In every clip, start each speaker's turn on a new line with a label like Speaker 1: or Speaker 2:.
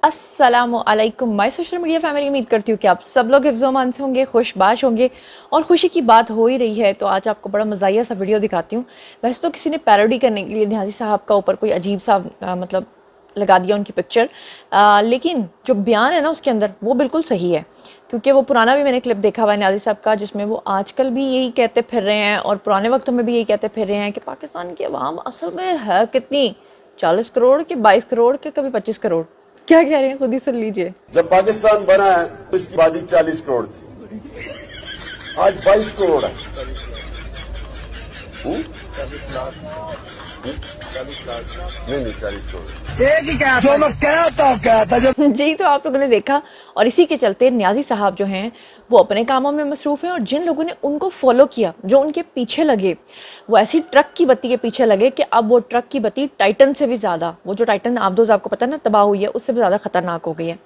Speaker 1: अस्सलामुअलैकुम my social media family. उम्मीद करती हूँ कि आप सब लोग हिफ्ज़-ओ-अमान से होंगे, खुशबाश होंगे और खुशी की बात हो ही रही है। तो आज आपको बड़ा मज़ाहिया सा वीडियो दिखाती हूँ। वैसे तो किसी ने पैरोडी करने के लिए नियाज़ी साहब का ऊपर कोई अजीब सा मतलब लगा दिया उनकी पिक्चर, लेकिन जो बयान है ना उसके अंदर वो बिल्कुल सही है। क्योंकि वो पुराना भी मैंने क्लिप देखा हुआ है नियाज़ी साहब का, जिसमें वो आजकल भी यही कहते फिर रहे हैं और पुराने वक्तों में भी यही कहते फिर रहे हैं कि पाकिस्तान की आवाम असल में है कितनी, 40 करोड़ के 22 करोड़ के कभी 25 करोड़। क्या कह रहे हैं खुद ही सुन लीजिए।
Speaker 2: जब पाकिस्तान बना है तो इसकी आबादी 40 करोड़ थी, आज 22 करोड़ है। 40 लाख नहीं 40 करोड़ जो मैं कहता
Speaker 1: जी, तो आप लोगों ने देखा और इसी के चलते नियाज़ी साहब जो हैं वो अपने कामों में मसरूफ़ हैं और जिन लोगों ने उनको फॉलो किया, जो उनके पीछे लगे, वो ऐसी ट्रक की बत्ती के पीछे लगे कि अब वो ट्रक की बत्ती टाइटन से भी ज़्यादा, वो जो टाइटन आबदोज़ आपको पता है ना तबाह हुई है, उससे भी ज़्यादा ख़तरनाक हो गई है।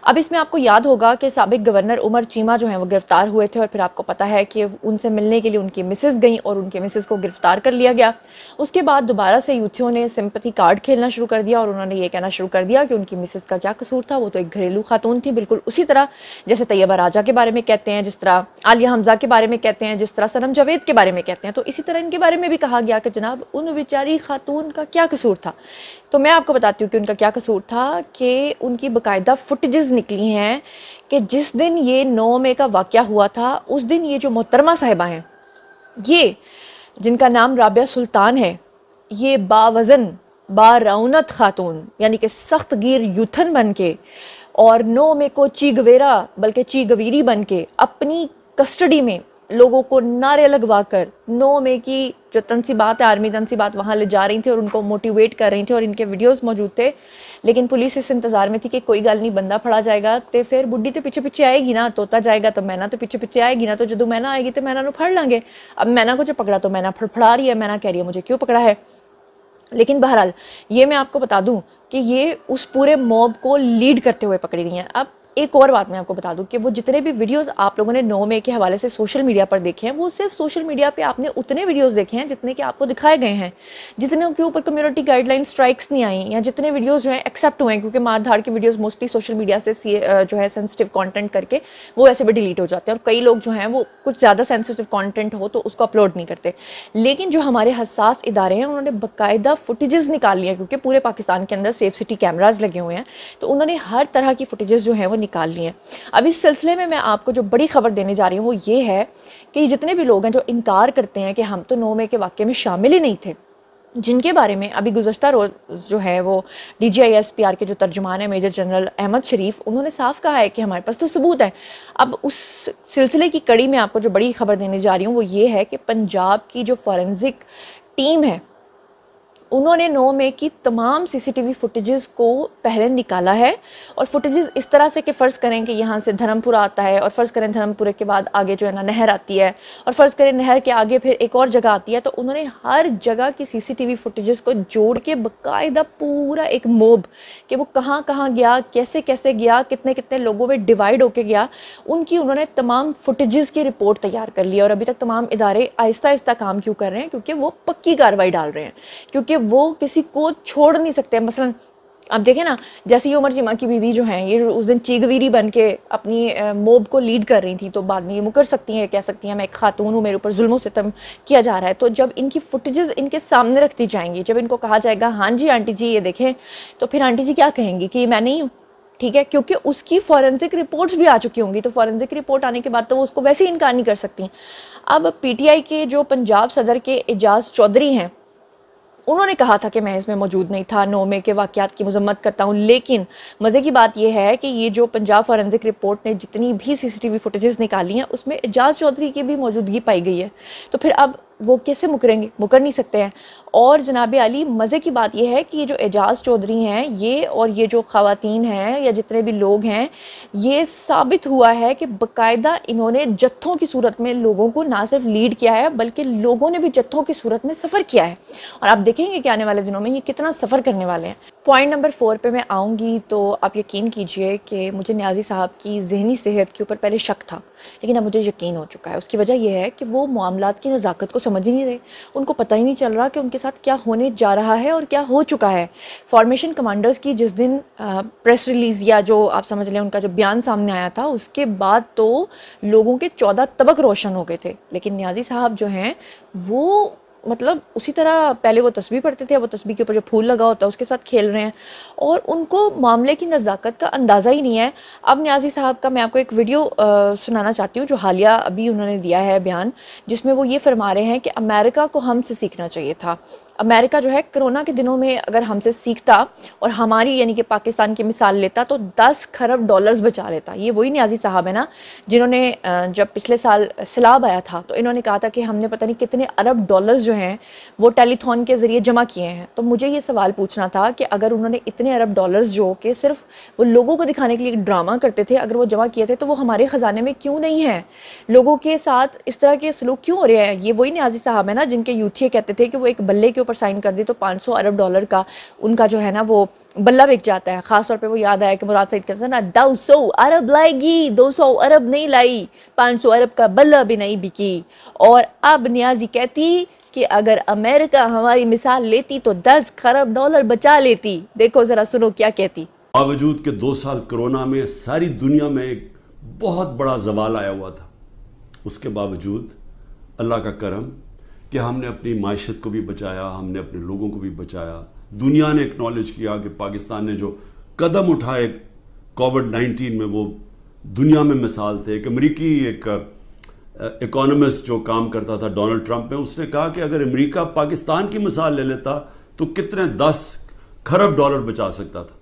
Speaker 1: अब इसमें आपको याद होगा कि साबिक गवर्नर उमर चीमा जो हैं वो गिरफ्तार हुए थे और फिर आपको पता है कि उनसे मिलने के लिए उनकी मिसेज़ गई और उनके मिसेज़ को गिरफ्तार कर लिया गया। उसके बाद दोबारा से यूथियों ने सिंपैथी कार्ड खेलना शुरू कर दिया और उन्होंने ये कहना शुरू कर दिया कि उनकी मिसेज़ का क्या कसूर था, वो तो एक घरेलू खातून थी, बिल्कुल उसी तरह जैसे तैयबा राजा के बारे में कहते हैं, जिस तरह आलिया हमजा के बारे में कहते हैं, जिस तरह सनम जावेद के बारे में कहते हैं, तो इसी तरह इनके बारे में भी कहा गया कि जनाब उन बेचारी खातून का क्या कसूर था। तो मैं आपको बताती हूँ कि उनका क्या कसूर था कि उनकी बाकायदा फुटेजेस निकली हैं कि जिस दिन ये 9 मई का वाक़या हुआ था उस दिन ये जो मोहतरमा साहिबा हैं, ये जिनका नाम राबिया सुल्तान है, ये बावज़न बारौनत खातून यानी कि सख्त गिर यूथन बन के और 9 मई को चीगवेरा बल्कि चीगवीरी बन के अपनी कस्टडी में लोगों को नारे लगवा कर 9 मई की जो तनसीबात है, आर्मी तनसीबात, वहाँ ले जा रही थी और उनको मोटिवेट कर रही थी और इनके वीडियोस मौजूद थे। लेकिन पुलिस इस इंतज़ार में थी कि कोई गल नहीं, बंदा फड़ा जाएगा तो फिर बुढ़ी तो पीछे पीछे आएगी ना, तोता जाएगा तो मैना तो पीछे पीछे आएगी ना, तो जो मैना आएगी तो मैना फड़ लेंगे। अब मैना को जो पकड़ा तो मैना फड़फड़ा रही है, मैना कह रही है मुझे क्यों पकड़ा है। लेकिन बहरहाल ये मैं आपको बता दूं कि ये उस पूरे मॉब को लीड करते हुए पकड़ी गई हैं। अब एक और बात मैं आपको बता दूं कि वो जितने भी वीडियोस आप लोगों ने 9 मई के हवाले से सोशल मीडिया पर देखे हैं, वो सिर्फ सोशल मीडिया पे आपने उतने वीडियोस देखे हैं जितने कि आपको दिखाए गए हैं, जितने के ऊपर कम्युनिटी गाइडलाइन स्ट्राइक्स नहीं आई या जितने वीडियोस जो हैं एक्सेप्ट हुए हैं, क्योंकि मार धाड़ के वीडियोस मोस्टली सोशल मीडिया से जो है सेंसिटिव कॉन्टेंट करके वो वैसे भी डिलीट हो जाते हैं और कई लोग जो हैं वो कुछ ज़्यादा सेंसिटिव कॉन्टेंट हो तो उसको अपलोड नहीं करते। लेकिन जो हमारे हसास इदारे हैं उन्होंने बाकायदा फुटेजेस निकाल लिया, क्योंकि पूरे पाकिस्तान के अंदर सेफ सिटी कैमराज लगे हुए हैं, तो उन्होंने हर तरह की फुटेजेस जो हैं वो निकाल ली हैं। अब इस सिलसिले में मैं आपको जो बड़ी खबर देने जा रही हूँ वो ये है कि जितने भी लोग हैं जो इनकार करते हैं कि हम तो 9 मई के वाक़ये में शामिल ही नहीं थे, जिनके बारे में अभी गुज़श्ता रोज़ जो है वो DGISPR के जो तर्जुमान है मेजर जनरल अहमद शरीफ, उन्होंने साफ कहा है कि हमारे पास तो सबूत है। अब उस सिलसिले की कड़ी में आपको जो बड़ी खबर देने जा रही हूँ वो ये है कि पंजाब की जो फॉरेंसिक टीम है उन्होंने 9 मई की तमाम CCTV फुटेजेस को पहले निकाला है और फुटेजेस इस तरह से कि फ़र्ज़ करें कि यहाँ से धर्मपुरा आता है और फ़र्ज़ करें धर्मपुरे के बाद आगे जो है ना नहर आती है और फ़र्ज़ करें नहर के आगे फिर एक और जगह आती है, तो उन्होंने हर जगह की CCTV फुटेजेस को जोड़ के बाकायदा पूरा एक मोब कि वो कहाँ कहाँ गया, कैसे कैसे गया, कितने कितने लोगों में डिवाइड होके गया, उनकी उन्होंने तमाम फुटेजेस की रिपोर्ट तैयार कर ली। और अभी तक तमाम इदारे आहिस्ता आहिस्ता काम क्यों कर रहे हैं, क्योंकि वो पक्की कार्रवाई डाल रहे हैं, क्योंकि वो किसी को छोड़ नहीं सकते। मसलन अब देखें ना, जैसे ये उमर चीमा की बीवी जो हैं, ये उस दिन चीगवीरी बन के अपनी मोब को लीड कर रही थी, तो बाद में ये मुकर सकती हैं, कह सकती हैं मैं एक खातून हूँ, मेरे ऊपर जुल्म सितम किया जा रहा है। तो जब इनकी फुटेजेस इनके सामने रख दी जाएंगी, जब इनको कहा जाएगा हाँ जी आंटी जी ये देखें, तो फिर आंटी जी क्या कहेंगी कि मैं नहीं हूँ, ठीक है, क्योंकि उसकी फॉरेंसिक रिपोर्ट्स भी आ चुकी होंगी, तो फॉरेंसिक रिपोर्ट आने के बाद तो वो उसको वैसे ही इनकार नहीं कर सकती। अब PTI के जो पंजाब सदर के एजाज चौधरी हैं, उन्होंने कहा था कि मैं इसमें मौजूद नहीं था, 9 मई के वाक़यात की मज़म्मत करता हूँ। लेकिन मज़े की बात यह है कि ये जो पंजाब फॉरेंसिक रिपोर्ट ने जितनी भी CCTV फुटेजेस निकाली हैं उसमें एजाज चौधरी की भी मौजूदगी पाई गई है, तो फिर अब वो कैसे मुकरेंगे, मुकर नहीं सकते हैं। और जनाब अली, मज़े की बात यह है कि ये जो एजाज चौधरी हैं ये और ये जो ख़वातीन हैं या जितने भी लोग हैं, ये साबित हुआ है कि बाकायदा इन्होंने जत्थों की सूरत में लोगों को ना सिर्फ लीड किया है बल्कि लोगों ने भी जत्थों की सूरत में सफ़र किया है। और आप देखेंगे कि आने वाले दिनों में ये कितना सफ़र करने वाले हैं। पॉइंट नंबर 4 पे मैं आऊँगी तो आप यकीन कीजिए कि मुझे न्याज़ी साहब की ज़हनी सेहत के ऊपर पहले शक था, लेकिन अब मुझे यकीन हो चुका है। उसकी वजह यह है कि वो मामलात की नज़ाकत को समझ ही नहीं रहे। उनको पता ही नहीं चल रहा कि उनके साथ क्या होने जा रहा है और क्या हो चुका है। फॉर्मेशन कमांडर्स की जिस दिन प्रेस रिलीज़ या जो आप समझ लें उनका जो बयान सामने आया था, उसके बाद तो लोगों के 14 तबक रोशन हो गए थे। लेकिन न्याज़ी साहब जो हैं वो मतलब उसी तरह पहले वो तस्बीह पढ़ते थे, वो तस्बीह के ऊपर जो फूल लगा होता है उसके साथ खेल रहे हैं और उनको मामले की नज़ाकत का अंदाज़ा ही नहीं है। अब न्याज़ी साहब का मैं आपको एक वीडियो सुनाना चाहती हूँ जो हालिया अभी उन्होंने दिया है बयान, जिसमें वो ये फरमा रहे हैं कि अमेरिका को हमसे सीखना चाहिए था। अमेरिका जो है कोरोना के दिनों में अगर हमसे सीखता और हमारी यानी कि पाकिस्तान की मिसाल लेता तो 10 खरब डॉलर्स बचा लेता। ये वही न्याज़ी साहब है ना जिन्होंने जब पिछले साल सैलाब आया था तो इन्होंने कहा था कि हमने पता नहीं कितने अरब डॉलर्स जो हैं वो टेलीथॉन के ज़रिए जमा किए हैं। तो मुझे ये सवाल पूछना था कि अगर उन्होंने इतने अरब डॉलर्स जो कि सिर्फ वो लोगों को दिखाने के लिए ड्रामा करते थे, अगर वो जमा किए थे तो वो हमारे ख़जाने में क्यों नहीं है? लोगों के साथ इस तरह के सलूक क्यों हो रहे हैं? ये वही न्याज़ी साहब है ना जिनके यूथिये कहते थे कि वो एक बल्ले के ऊपर साइन कर दी तो 500 अरब डॉलर का उनका जो है ना वो बल्ला बिक जाता है। ख़ास तौर पे वो याद आया कि मुराद सईद कहते थे ना 200 अरब लाएगी, 200 अरब नहीं लाई, 500 अरब का बल्ला भी नहीं बिकी। और अब न्याज़ी कहती कि अगर अमेरिका हमारी मिसाल लेती तो 10 खरब डॉलर बचा लेती। देखो ज़रा सुनो क्या कहती।
Speaker 3: बावजूद के 2 साल कोरोना में सारी दुनिया में एक बहुत बड़ा जवाल आया हुआ था, उसके बावजूद अल्लाह का करम कि हमने अपनी मायशत को भी बचाया, हमने अपने लोगों को भी बचाया। दुनिया ने एक्नॉलेज किया कि पाकिस्तान ने जो कदम उठाए कोविड-19 में वो दुनिया में मिसाल थे। एक अमरीकी एक इकोनॉमिस्ट जो काम करता था डोनाल्ड ट्रंप में, उसने कहा कि अगर अमेरिका पाकिस्तान की मिसाल ले लेता तो कितने 10 खरब डॉलर बचा सकता था।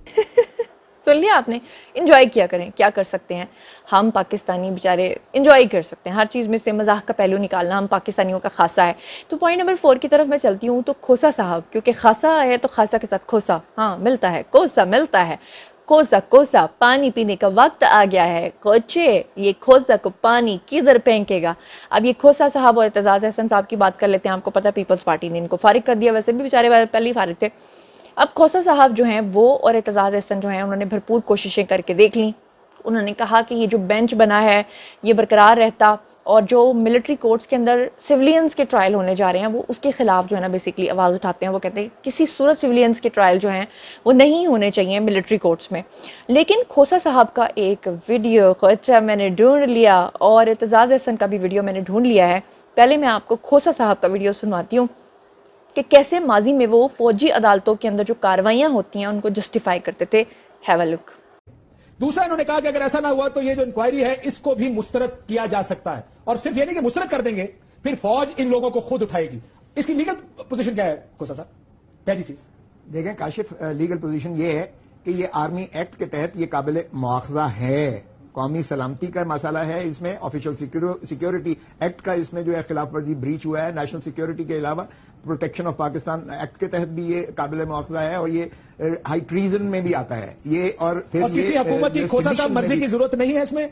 Speaker 1: सुन लिया आपने। इंजॉय किया करें, क्या कर सकते हैं हम पाकिस्तानी बेचारे, इंजॉय कर सकते हैं। हर चीज़ में से मजाक का पहलू निकालना हम पाकिस्तानियों का खासा है। तो पॉइंट नंबर 4 की तरफ मैं चलती हूँ। तो खोसा साहब, क्योंकि खासा है तो खासा के साथ खोसा हाँ मिलता है, कोसा मिलता है। कोसा कोसा पानी पीने का वक्त आ गया है। कोचे ये खोसा को पानी किधर फेंकेगा। अब ये खोसा साहब और एतजाज़ अहसन साहब की बात कर लेते हैं। आपको पता है पीपल्स पार्टी ने इनको फारिग कर दिया, वैसे भी बेचारे पहले ही फारिग थे। अब खोसा साहब जो हैं वो और एतजाज़ अहसन जो हैं उन्होंने भरपूर कोशिशें करके देख ली। उन्होंने कहा कि ये जो बेंच बना है ये बरकरार रहता और जो मिलिट्री कोर्ट्स के अंदर सिविलियंस के ट्रायल होने जा रहे हैं वो उसके खिलाफ जो है ना बेसिकली आवाज़ उठाते हैं। वो कहते हैं किसी सूरत सिविलियंस के ट्रायल जो हैं वो नहीं होने चाहिए मिलिट्री कोर्ट्स में। लेकिन खोसा साहब का एक वीडियो खोचा मैंने ढूंढ लिया और एतजाज़ अहसन का भी वीडियो मैंने ढूंढ लिया है। पहले मैं आपको खोसा साहब का वीडियो सुनवाती हूँ कि कैसे माजी में वो फौजी अदालतों के अंदर जो कार्रवाइयाँ होती हैं उनको जस्टिफाई करते थे। Have a look.
Speaker 4: दूसरा इन्होंने कहा कि अगर ऐसा ना हुआ तो ये जो इंक्वायरी है इसको भी मुस्तरद किया जा सकता है, और सिर्फ ये नहीं कि मुस्तरद कर देंगे, फिर फौज इन लोगों को खुद उठाएगी। इसकी लीगल पोजीशन क्या है खोसा साहब? पहली चीज
Speaker 5: देखें काशिफ, लीगल पोजीशन ये है कि ये आर्मी एक्ट के तहत ये काबिल मुआखजा है। कौमी सलामती का मसला है, इसमें ऑफिशियल सिक्योरिटी एक्ट का इसमें जो है खिलाफ वर्जी ब्रीच हुआ है। नेशनल सिक्योरिटी के अलावा प्रोटेक्शन ऑफ पाकिस्तान एक्ट के तहत भी ये काबिल मुआखजा है और ये हाई ट्रीजन में भी आता है ये। और फिर
Speaker 4: किसी हुकूमत की खोसा साहब मर्जी की जरूरत नहीं है इसमें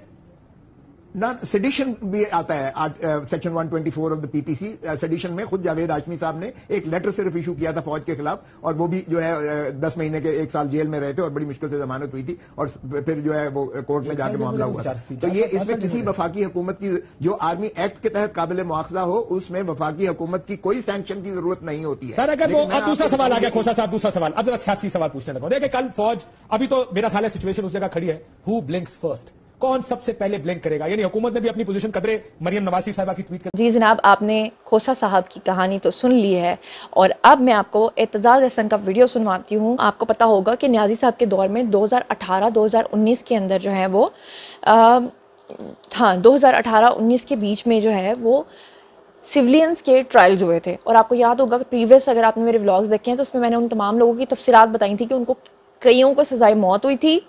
Speaker 5: ना। सेडिशन भी आता है section 124 of the PPC. Sedition में खुद जावेद हाशमी साहब ने एक लेटर सिर्फ इशू किया था फौज के खिलाफ, और वो भी जो है 10 महीने के 1 साल जेल में रहे थे और बड़ी मुश्किल से जमानत हुई थी और फिर जो है वो कोर्ट में जाके मामला हुआ था। तो ये इसमें किसी वफाकी हुकूमत की जो आर्मी एक्ट के तहत काबिल मुआखजा हो उसमें वफाकी हुकूमत की कोई सैंक्शन की जरूरत नहीं होती है।
Speaker 4: सर अगर वो अब दूसरा सवाल आ गया खोसा साहब, दूसरा सवाल अब जरा सियासी सवाल पूछने लगा। देखिए कल फौज, अभी तो मेरा ख्याल है सिचुएशन उस जगह खड़ी है, हु ब्लिंक्स फर्स्ट, कौन सबसे पहले ब्लिंक करेगा? यानी हुकूमत ने भी अपनी पोजीशन कदरे मरियम नवाज साहिबा की ट्वीट कर।
Speaker 1: जी जनाब, आपने खोसा साहब की कहानी तो सुन ली है और अब मैं आपको एतजाज़ अहसन का वीडियो सुनवाती हूँ। आपको पता होगा कि न्याज़ी साहब के दौर में 2018-2019 के अंदर जो है वो 2018-19 के बीच में जो है वो सिविलियंस के ट्रायल्स हुए थे। और आपको याद होगा कि प्रीवियस अगर आपने मेरे व्लॉग्स देखे हैं तो उसमें मैंने उन तमाम लोगों की तफसीरात बताई थी कि उनको कईयों को सज़ाए मौत हुई थी,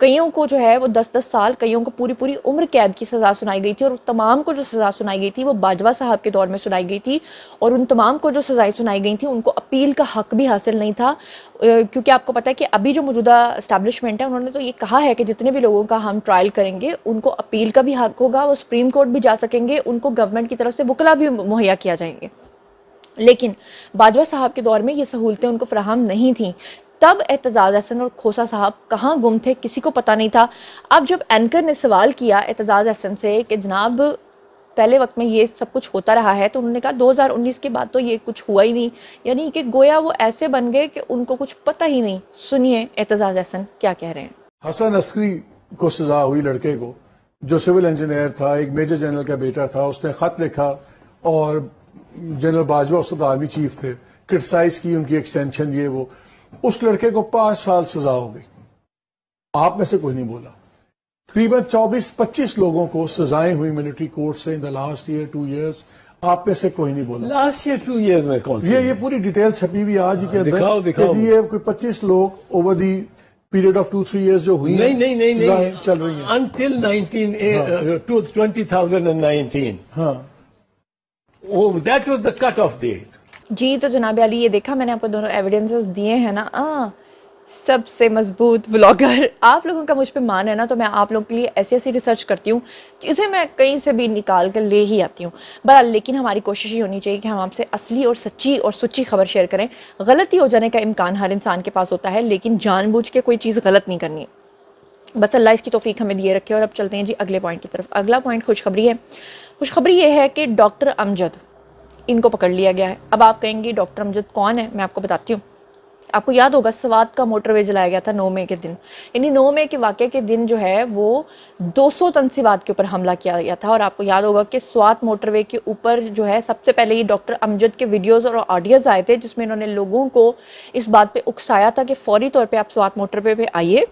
Speaker 1: कईयों को जो है वो 10-10 साल, कईयों को पूरी पूरी उम्र कैद की सज़ा सुनाई गई थी। और तमाम को जो सज़ा सुनाई गई थी वो बाजवा साहब के दौर में सुनाई गई थी। और उन तमाम को जो सज़ाएं सुनाई गई थी उनको अपील का हक भी हासिल नहीं था, क्योंकि आपको पता है कि अभी जो मौजूदा इस्टेब्लिशमेंट है उन्होंने तो ये कहा है कि जितने भी लोगों का हम ट्रायल करेंगे उनको अपील का भी हक होगा, वो सुप्रीम कोर्ट भी जा सकेंगे, उनको गवर्नमेंट की तरफ से वकला भी मुहैया किया जाएंगे। लेकिन बाजवा साहब के दौर में ये सहूलतें उनको फराहम नहीं थी। तब एतजाज़ अहसन और खोसा साहब कहाँ गुम थे, किसी को पता नहीं था। अब जब एंकर ने सवाल किया एतजाज़ अहसन से कि जनाब पहले वक्त में ये सब कुछ होता रहा है, तो उन्होंने कहा 2019 के बाद तो ये कुछ हुआ ही नहीं, यानी कि गोया वो ऐसे बन गए कि उनको कुछ पता ही नहीं। सुनिए एतजाज़ अहसन क्या कह रहे हैं।
Speaker 6: हसन अस्करी को सजा हुई, लड़के को, जो सिविल इंजीनियर था, एक मेजर जनरल का बेटा था, उसने खत लिखा और जनरल बाजवा उस वक्त आर्मी चीफ थे, क्रिटिसाइज की उनकी एक्सटेंशन, ये वो। उस लड़के को 5 साल सजा हो गई, आप में से कोई नहीं बोला। तकरीबन 24-25 लोगों को सजाएं हुई मिलिट्री कोर्ट से in the last year 2 years, आप में से कोई नहीं बोला।
Speaker 7: लास्ट ईयर 2 years में कौन सी?
Speaker 6: ये पूरी डिटेल छपी हुई आज ही के अंदर।
Speaker 7: दिखाओ दिखाओ।
Speaker 6: कि ये कोई 25 लोग over the period of 2-3 years जो हुई
Speaker 7: नहीं
Speaker 6: चल रही है
Speaker 7: until 2019।
Speaker 6: हाँ,
Speaker 7: that was the cut off date।
Speaker 1: जी तो जनाब अली, ये देखा मैंने आपको दोनों एविडेंसेस दिए हैं ना। सबसे मजबूत व्लॉगर आप लोगों का मुझ पे मान है ना, तो मैं आप लोगों के लिए ऐसी ऐसी रिसर्च करती हूँ, चीज़ें मैं कहीं से भी निकाल कर ले ही आती हूँ। बहरहाल लेकिन हमारी कोशिश ही होनी चाहिए कि हम आपसे असली और सच्ची और सुच्ची खबर शेयर करें। गलती हो जाने का इम्कान हर इंसान के पास होता है, लेकिन जानबूझ के कोई चीज़ गलत नहीं करनी है। बस अल्लाह इसकी तौफीक हमें दिए रखे। और अब चलते हैं जी अगले पॉइंट की तरफ। अगला पॉइंट खुशखबरी है। खुशखबरी ये है कि डॉक्टर अमजद, इनको पकड़ लिया गया है। अब आप कहेंगे डॉक्टर अमजद कौन है, मैं आपको बताती हूँ। आपको याद होगा स्वात का मोटरवे जलाया गया था 9 मई के दिन, यानी 9 मई के वाक़े के दिन जो है वो 200 तनसीबात के ऊपर हमला किया गया था। और आपको याद होगा कि स्वात मोटरवे के ऊपर जो है सबसे पहले ही डॉक्टर अमजद के वीडियोज़ और ऑडियोज़ आए थे, जिसमें इन्होंने लोगों को इस बात पे उकसाया था कि फौरी तौर पे आप स्वात मोटरवे पे आइए,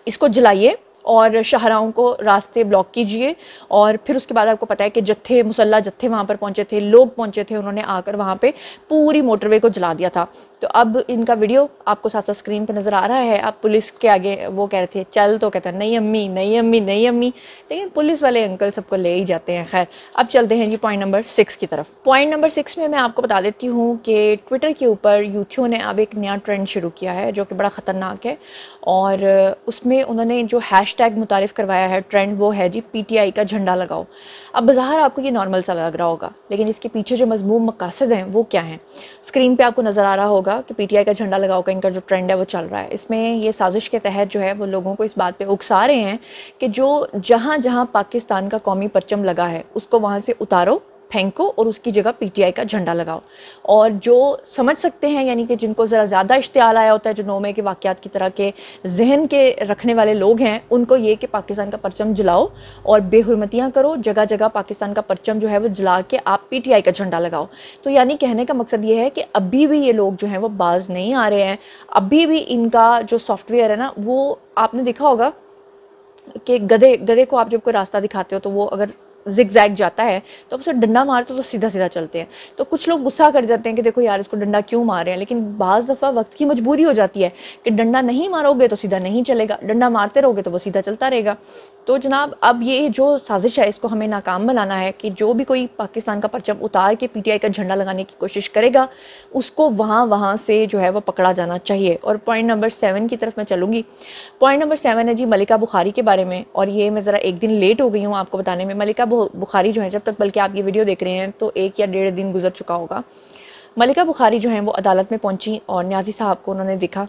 Speaker 1: इसको जलाइए और शाहराहों को रास्ते ब्लॉक कीजिए। और फिर उसके बाद आपको पता है कि जत्थे, मुसल्ला जत्थे वहाँ पर पहुँचे थे, लोग पहुँचे थे, उन्होंने आकर वहाँ पे पूरी मोटरवे को जला दिया था। तो अब इनका वीडियो आपको साथ साथ स्क्रीन पर नज़र आ रहा है। अब पुलिस के आगे वो कह रहे थे चल, तो कहते हैं नहीं अम्मी नहीं अम्मी नहीं अम्मी, लेकिन पुलिस वाले अंकल सबको ले ही जाते हैं। खैर अब चलते हैं जी पॉइंट नंबर 6 की तरफ। पॉइंट नंबर 6 में मैं आपको बता देती हूँ कि ट्विटर के ऊपर यूथियों ने अब एक नया ट्रेंड शुरू किया है जो कि बड़ा ख़तरनाक है। और उसमें उन्होंने जो हैशटैग मुतारिफ़ करवाया है ट्रेंड, वो है जी PTI का झंडा लगाओ। अब बाज़ार आपको ये नॉर्मल सा लग रहा होगा, लेकिन इसके पीछे जो मज़मूम मकासद हैं वो क्या हैं, स्क्रीन पे आपको नज़र आ रहा होगा कि PTI का झंडा लगाओ का इनका जो ट्रेंड है वो चल रहा है। इसमें ये साजिश के तहत जो है वो लोगों को इस बात पे उकसा रहे हैं कि जो जहाँ जहाँ पाकिस्तान का कौमी परचम लगा है उसको वहाँ से उतारो, फेंको और उसकी जगह PTI का झंडा लगाओ। और जो समझ सकते हैं, यानी कि जिनको ज़रा ज़्यादा इश्तियाल आया होता है, जो 9 मई के वाक़यात की तरह के जहन के रखने वाले लोग हैं, उनको ये कि पाकिस्तान का परचम जलाओ और बेहुरमतियाँ करो, जगह जगह पाकिस्तान का परचम जो है वो जला के आप PTI का झंडा लगाओ। तो यानी कहने का मकसद ये है कि अभी भी ये लोग जो हैं वो बाज नहीं आ रहे हैं। अभी भी इनका जो सॉफ्टवेयर है ना, वो आपने देखा होगा कि गधे को आप जब कोई रास्ता दिखाते हो तो वो अगर जिग जैग जाता है तो आप उसे डंडा मारते हो तो सीधा सीधा चलते हैं। तो कुछ लोग गुस्सा कर जाते हैं कि देखो यार इसको डंडा क्यों मार रहे हैं, लेकिन बाज़ दफ़ा वक्त की मजबूरी हो जाती है कि डंडा नहीं मारोगे तो सीधा नहीं चलेगा, डंडा मारते रहोगे तो वो सीधा चलता रहेगा। तो जनाब अब ये जो साजिश है इसको हमें नाकाम बनाना है कि जो भी कोई पाकिस्तान का परचम उतार के PTI का झंडा लगाने की कोशिश करेगा उसको वहाँ से जो है वो पकड़ा जाना चाहिए। और पॉइंट नंबर 7 की तरफ मैं चलूँगी। पॉइंट नंबर 7 है जी मलिका बुखारी के बारे में। और ये मैं ज़रा एक दिन लेट हो गई हूँ आपको बताने में। मलिका बुखारी जो है, जब तक बल्कि आप ये वीडियो देख रहे हैं तो 1 या 1.5 दिन गुजर चुका होगा। मलिका बुखारी जो है वो अदालत में पहुंची और न्याजी साहब को उन्होंने देखा।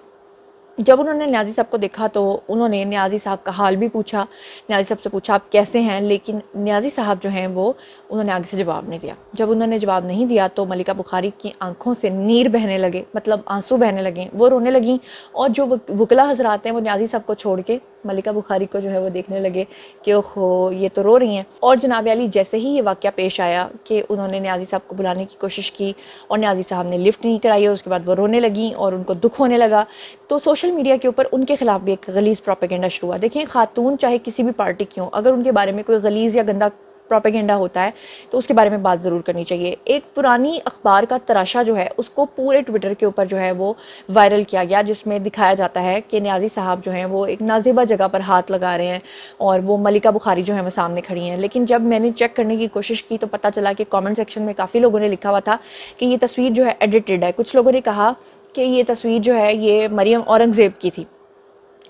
Speaker 1: जब उन्होंने न्याजी साहब को देखा तो उन्होंने न्याजी साहब का हाल भी पूछा, न्याजी साहब से पूछा आप कैसे हैं, लेकिन न्याजी साहब जो हैं वो उन्होंने आगे से जवाब नहीं दिया। जब उन्होंने जवाब नहीं दिया तो मलिका बुखारी की आंखों से नीर बहने लगे, मतलब आंसू बहने लगे, वो रोने लगी। और जो वकला हजरात हैं वो न्याजी साहब को छोड़ के मलिका बुखारी को जो है वो देखने लगे कि ओहो ये तो रो रही हैं। और जनाब अली जैसे ही ये वाक़या पेश आया कि उन्होंने न्याजी साहब को बुलाने की कोशिश की और न्याजी साहब ने लिफ्ट नहीं कराई और उसके बाद वो रोने लगी और उनको दुख होने लगा। तो सोशल मीडिया के ऊपर उनके खिलाफ भी एक गलीज़ प्रोपेगेंडा शुरू हुआ। देखें खातून चाहे किसी भी पार्टी की हो, अगर उनके बारे में कोई गलीज़ या गंदा प्रोपेगेंडा होता है तो उसके बारे में बात ज़रूर करनी चाहिए। एक पुरानी अखबार का तराशा जो है उसको पूरे ट्विटर के ऊपर जो है वो वायरल किया गया, जिसमें दिखाया जाता है कि न्याजी साहब जो हैं वो एक नाजेबा जगह पर हाथ लगा रहे हैं और वो मलिका बुखारी जो है वो सामने खड़ी हैं। लेकिन जब मैंने चेक करने की कोशिश की तो पता चला कि कमेंट सेक्शन में काफ़ी लोगों ने लिखा हुआ था कि ये तस्वीर जो है एडिटेड है। कुछ लोगों ने कहा कि ये तस्वीर जो है ये मरियम औरंगज़ेब की थी।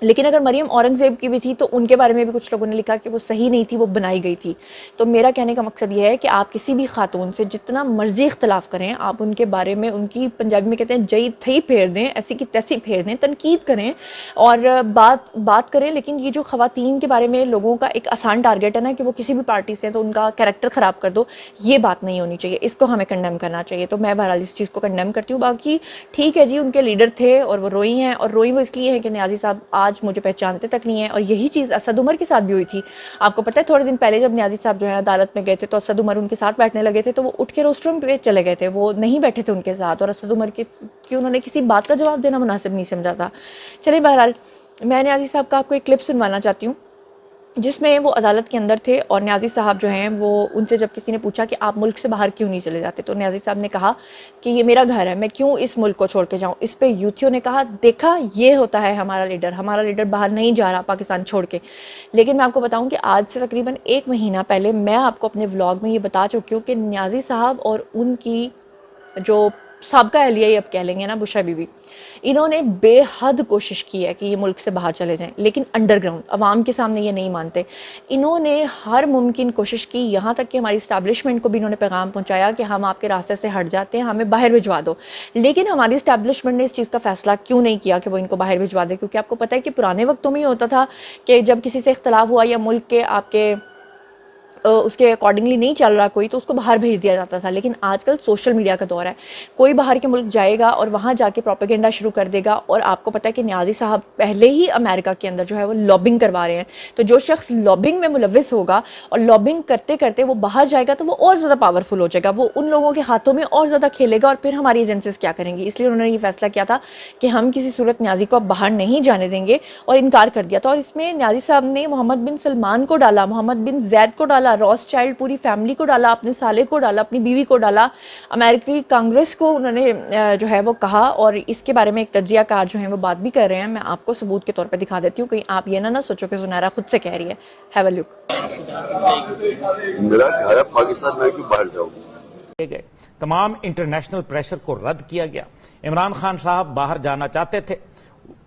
Speaker 1: लेकिन अगर मरियम औरंगज़ेब की भी थी तो उनके बारे में भी कुछ लोगों ने लिखा कि वो सही नहीं थी, वो बनाई गई थी। तो मेरा कहने का मकसद ये है कि आप किसी भी खातून से जितना मर्जी इख्तलाफ करें, आप उनके बारे में, उनकी पंजाबी में कहते हैं जई थई फेर दें, ऐसी की तैसी फेर दें, तनकीद करें और बात करें। लेकिन ये जो ख़वातीन के बारे में लोगों का एक आसान टारगेट है ना कि वो किसी भी पार्टी से हैं तो उनका कैरेक्टर ख़राब कर दो, ये बात नहीं होनी चाहिए, इसको हमें कंडेम करना चाहिए। तो मैं बहरहाल इस चीज़ को कंडेम करती हूँ। बाकी ठीक है जी, उनके लीडर थे और वो रोई हैं, और रोई वो इसलिए है कि न्याजी साहब आज मुझे पहचानते तक नहीं है। और यही चीज़ असद उमर के साथ भी हुई थी। आपको पता है थोड़े दिन पहले जब न्याजी साहब जो है अदालत में गए थे तो असद उमर उनके साथ बैठने लगे थे, तो वो उठ के रोस्टरूम पे चले गए थे, वो नहीं बैठे थे उनके साथ। और असद उमर की उन्होंने किसी बात का जवाब देना मुनासिब नहीं समझा था। चलिए बहरहाल मैं न्याजी साहब का आपको एक क्लिप सुनवाना चाहती हूँ जिसमें वो अदालत के अंदर थे और न्याजी साहब जो हैं वो उनसे जब किसी ने पूछा कि आप मुल्क से बाहर क्यों नहीं चले जाते, तो न्याजी साहब ने कहा कि ये मेरा घर है, मैं क्यों इस मुल्क को छोड़ के जाऊं। इस पे यूथियों ने कहा देखा ये होता है हमारा लीडर बाहर नहीं जा रहा पाकिस्तान छोड़ के। लेकिन मैं आपको बताऊं कि आज से तकरीबन 1 महीना पहले मैं आपको अपने व्लॉग में ये बता चुकी हूँ कि न्याजी साहब और उनकी जो साबका एहलिया अब कह लेंगे ना, बुशरा बीबी, इन्होंने बेहद कोशिश की है कि ये मुल्क से बाहर चले जाएं, लेकिन अंडरग्राउंड अवाम के सामने ये नहीं मानते। इन्होंने हर मुमकिन कोशिश की, यहाँ तक कि हमारी इस्टेब्लिशमेंट को भी इन्होंने पैगाम पहुँचाया कि हम आपके रास्ते से हट जाते हैं, हमें बाहर भिजवा दो। लेकिन हमारी इस्टेब्लिशमेंट ने इस चीज़ का फैसला क्यों नहीं किया कि वो इनको बाहर भिजवा दे? क्योंकि आपको पता है कि पुराने वक्तों में ये होता था कि जब किसी से इख्तलाफ हुआ या मुल्क के आपके उसके अकॉर्डिंगली नहीं चल रहा कोई, तो उसको बाहर भेज दिया जाता था। लेकिन आजकल सोशल मीडिया का दौर है, कोई बाहर के मुल्क जाएगा और वहाँ जाके प्रोपेगेंडा शुरू कर देगा। और आपको पता है कि न्याजी साहब पहले ही अमेरिका के अंदर जो है वो लॉबिंग करवा रहे हैं। तो जो शख्स लॉबिंग में मुलविस होगा और लॉबिंग करते करते वो बाहर जाएगा तो वो और ज़्यादा पावरफुल हो जाएगा, वो उन लोगों के हाथों में और ज़्यादा खेलेगा और फिर हमारी एजेंसीज क्या करेंगी। इसलिए उन्होंने ये फैसला किया था कि हम किसी सूरत न्याजी को अब बाहर नहीं जाने देंगे और इनकार कर दिया था। और इसमें न्याजी साहब ने मोहम्मद बिन सलमान को डाला, मोहम्मद बिन जैद को डाला, रॉथस्चाइल्ड पूरी फैमिली को डाला, अपने साले को डाला, अपनी बीवी को डाला, अमेरिकी कांग्रेस को उन्होंने जो है वो कहा। और इसके बारे में एक तज्जिया कार जो है वो बात भी कर रहे हैं। मैं आपको सबूत के तौर पे दिखा देती हूँ, कहीं आप ये ना सोचो कि जुनैरा खुद से कह रही है। Have a look.
Speaker 2: मेरा घर है पाकिस्तान में, क्यों बाहर जाऊंगा?
Speaker 8: गए तमाम इंटरनेशनल प्रेशर को रद्द किया गया। इमरान खान साहब बाहर जाना चाहते थे,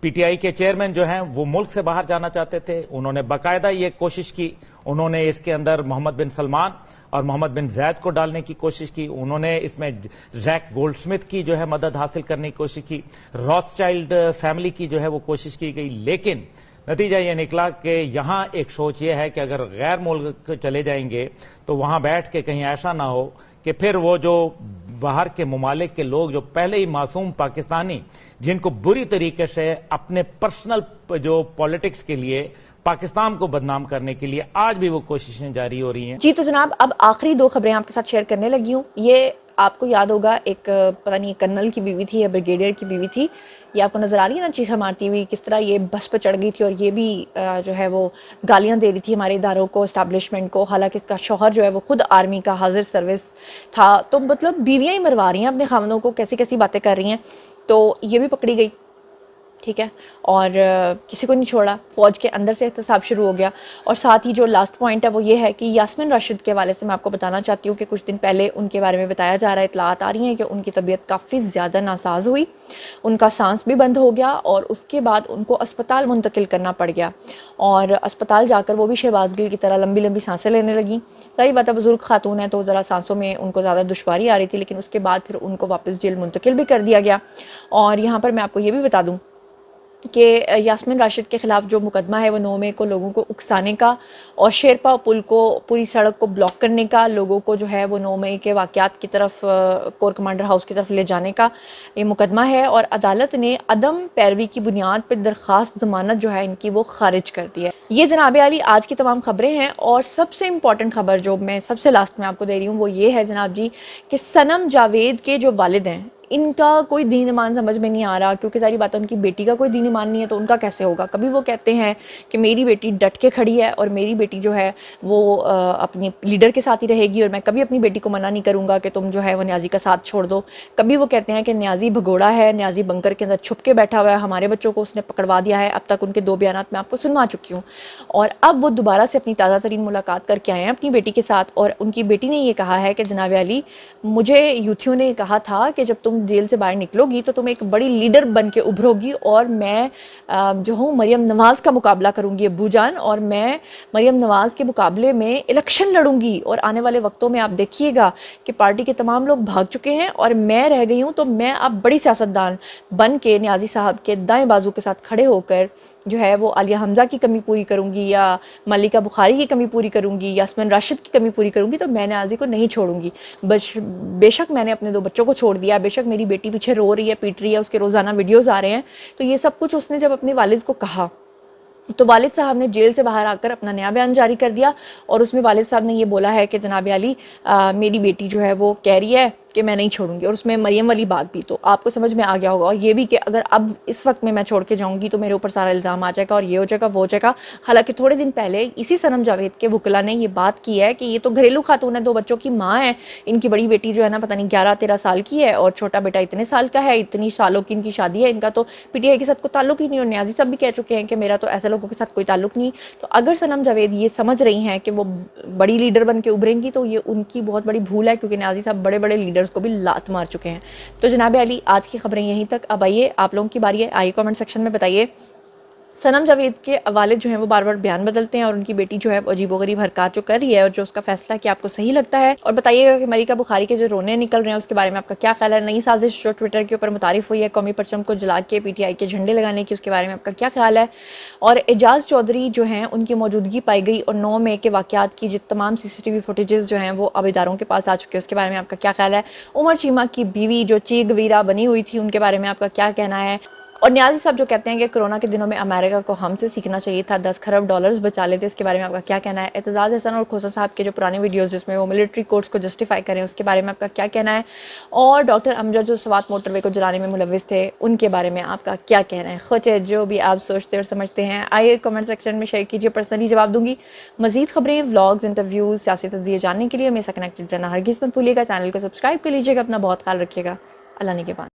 Speaker 8: पीटीआई के चेयरमैन जो हैं वो मुल्क से बाहर जाना चाहते थे, उन्होंने बाकायदा ये कोशिश की, उन्होंने इसके अंदर मोहम्मद बिन सलमान और मोहम्मद बिन जैद को डालने की कोशिश की, उन्होंने इसमें जैक गोल्डस्मिथ की जो है मदद हासिल करने की कोशिश की, रॉथस्चाइल्ड फैमिली की जो है वो कोशिश की गई। लेकिन नतीजा ये निकला कि यहाँ एक सोच ये है कि अगर गैर मुल्क चले जाएंगे तो वहां बैठ के कहीं ऐसा ना हो कि फिर वो जो बाहर के ममालिक के लोग जो पहले ही मासूम पाकिस्तानी, जिनको बुरी तरीके से अपने पर्सनल जो पॉलिटिक्स के लिए पाकिस्तान को बदनाम करने के लिए आज भी वो कोशिशें जारी हो रही हैं।
Speaker 1: जी तो जनाब, अब आखिरी 2 खबरें आपके साथ शेयर करने लगी हूँ। ये आपको याद होगा, एक पता नहीं कर्नल की बीवी थी या ब्रिगेडियर की बीवी थी, ये आपको नजर आ रही है ना चीखा मारती हुई, किस तरह ये बस पर चढ़ गई थी और ये भी जो है वो गालियां दे रही थी हमारे इदारों को, एस्टैब्लिशमेंट को। हालांकि इसका शौहर जो है वो खुद आर्मी का हाजिर सर्विस था। तो मतलब बीवियां ही मरवा रही हैं अपने खामनों को, कैसी कैसी बातें कर रही हैं। तो ये भी पकड़ी गई, ठीक है, और किसी को नहीं छोड़ा, फौज के अंदर से एहतसाब शुरू हो गया। और साथ ही जो लास्ट पॉइंट है वो ये है कि यास्मिन राशिद के हवाले से मैं आपको बताना चाहती हूँ कि कुछ दिन पहले उनके बारे में बताया जा रहा है, इतलात आ रही हैं कि उनकी तबीयत काफ़ी ज़्यादा नासाज हुई, उनका सांस भी बंद हो गया और उसके बाद उनको अस्पताल मुंतकिल करना पड़ गया। और अस्पताल जाकर वो भी शहबाज गिल की तरह लंबी लंबी सांसें लेने लगी। सही बात है, बुजुर्ग खातून है तो ज़रा सांसों में उनको ज़्यादा दुश्वारी आ रही थी, लेकिन उसके बाद फिर उनको वापस जेल मुंतकिल भी कर दिया गया। और यहाँ पर मैं आपको ये भी बता दूँ कि यास्मिन राशिद के ख़िलाफ़ जो मुकदमा है वो 9 मई को लोगों को उकसाने का और शेरपा पुल को, पूरी सड़क को ब्लॉक करने का, लोगों को जो है वो 9 मई के वाक़यात की तरफ कोर कमांडर हाउस की तरफ ले जाने का ये मुकदमा है। और अदालत ने अदम पैरवी की बुनियाद पर दरख्वास्त ज़मानत जो है इनकी वो खारिज कर दी है। ये जनाब आली आज की तमाम खबरें हैं। और सबसे इम्पॉर्टेंट खबर जो मैं सबसे लास्ट में आपको दे रही हूँ वो ये है जनाब जी कि सनम जावेद के जो वालिद हैं इनका कोई दीन ईमान समझ में नहीं आ रहा, क्योंकि सारी बात है उनकी बेटी का कोई दीन ईमान नहीं है तो उनका कैसे होगा। कभी वो कहते हैं कि मेरी बेटी डट के खड़ी है और मेरी बेटी जो है वो अपनी लीडर के साथ ही रहेगी और मैं कभी अपनी बेटी को मना नहीं करूँगा कि तुम जो है वो न्याजी का साथ छोड़ दो। कभी वो कहते हैं कि न्याजी भगोड़ा है, न्याजी बंकर के अंदर छुप के बैठा हुआ है, हमारे बच्चों को उसने पकड़वा दिया है। अब तक उनके 2 बयानात मैं आपको सुनवा चुकी हूँ। और अब वो दोबारा से अपनी ताज़ा तरीन मुलाकात करके आए हैं अपनी बेटी के साथ और उनकी बेटी ने ये कहा है कि जनाब अली, मुझे यूथियों ने कहा था कि जब तुम तुम जेल से बाहर निकलोगी तो तुम एक बड़ी लीडर बन के उभरोगी, और मैं जो हूँ मरियम नवाज़ का मुकाबला करूँगी अब्बू जान, और मैं मरियम नवाज़ के मुकाबले में इलेक्शन लड़ूंगी। और आने वाले वक्तों में आप देखिएगा कि पार्टी के तमाम लोग भाग चुके हैं और मैं रह गई हूँ, तो मैं अब बड़ी सियासतदान बन के न्याजी साहब के दाएं बाजू के साथ खड़े होकर जो है वो आलिया हमजा की कमी पूरी करूंगी, या मलिका बुखारी की कमी पूरी करूंगी, यास्मिन राशिद की कमी पूरी करूंगी। तो मैं न्याजी को नहीं छोड़ूंगी। बेशक मैंने अपने 2 बच्चों को छोड़ दिया, बेशक मेरी बेटी पीछे रो रही है, पीट रही है, उसके रोज़ाना वीडियोज़ आ रहे हैं। तो ये सब कुछ उसने जब अपने वालिद को कहा तो वालिद साहब ने जेल से बाहर आकर अपना नया बयान जारी कर दिया, और उसमें वालिद साहब ने ये बोला है कि जनाब अली मेरी बेटी जो है वो कह रही है कि मैं नहीं छोड़ूंगी, और उसमें मरियम वाली बात भी तो आपको समझ में आ गया होगा। और ये भी कि अगर अब इस वक्त में मैं छोड़ के जाऊंगी तो मेरे ऊपर सारा इल्ज़ाम आ जाएगा और ये हो जाएगा वो हो जाएगा। हालांकि थोड़े दिन पहले इसी सनम जावेद के वकला ने ये बात की है कि ये तो घरेलू खातून है, 2 बच्चों की माँ है, इनकी बड़ी बेटी जो है ना पता नहीं 11-13 साल की है और छोटा बेटा इतने साल का है, इतनी सालों की इनकी शादी है, इनका तो PTI के साथ कोई ताल्लुक ही नहीं। और न्याजी साहब भी कह चुके हैं कि मेरा तो ऐसे लोगों के साथ कोई ताल्लुक नहीं। तो अगर सनम जावेद ये समझ रही हैं कि वो बड़ी लीडर बन के उभरेंगी तो ये उनकी बहुत बड़ी भूल है, क्योंकि न्याजी साहब बड़े बड़े लीडर्स को भी लात मार चुके हैं। तो जनाब अली आज की खबरें यहीं तक। अब आइए आप लोगों की बारी है, आइए कमेंट सेक्शन में बताइए सनम जावेद के वालिद जो हैं वो बार बार बयान बदलते हैं और उनकी बेटी जो है अजीबोगरीब हरकत जो कर रही है और जो उसका फैसला कि आपको सही लगता है। और बताइएगा कि मलिका बुखारी के जो रोने निकल रहे हैं उसके बारे में आपका क्या ख्याल है। नई साजिश जो ट्विटर के ऊपर मुतारिफ हुई है कौमी परचम को जला के PTI के झंडे लगाने की, उसके बारे में आपका क्या ख्याल है। और एजाज चौधरी जो हैं उनकी मौजूदगी पाई गई और 9 मई के वाक़यात की जो तमाम CCTV फुटेजेस जो हैं वो अब इदारों के पास आ चुके हैं, उसके बारे में आपका क्या ख्याल है। उमर चीमा की बीवी जो चीग वीरा बनी हुई थी उनके बारे में आपका क्या कहना है। और न्याजी साहब जो कहते हैं कि कोरोना के दिनों में अमेरिका को हमसे सीखना चाहिए था, 10 खरब डॉलर्स बचा लेते, इसके बारे में आपका क्या कहना है। एतजाज़ हसन और खोसा साहब के जो पुराने वीडियोस जिसमें वो मिलिट्री कोर्ट्स को जस्टिफाई करें उसके बारे में आपका क्या कहना है। और डॉक्टर अमजद जो स्वात मोटरवे को जलाने में मुलविस थे उनके बारे में आपका क्या कहना है। खुद जो भी आप सोचते और समझते हैं आइए कमेंट सेक्शन में शेयर कीजिए, पर्सनली जवाब दूंगी। मजीद खबरें, व्लॉग्स, इंटरव्यूज़, सियासी तज्ज़िये जानने के लिए हमेशा कनेक्टेड रहना हरगिज़ मत भूलिएगा। चैनल को सब्सक्राइब कर लीजिएगा। अपना बहुत ख्याल रखिएगा। अल्लाह ने के बाद।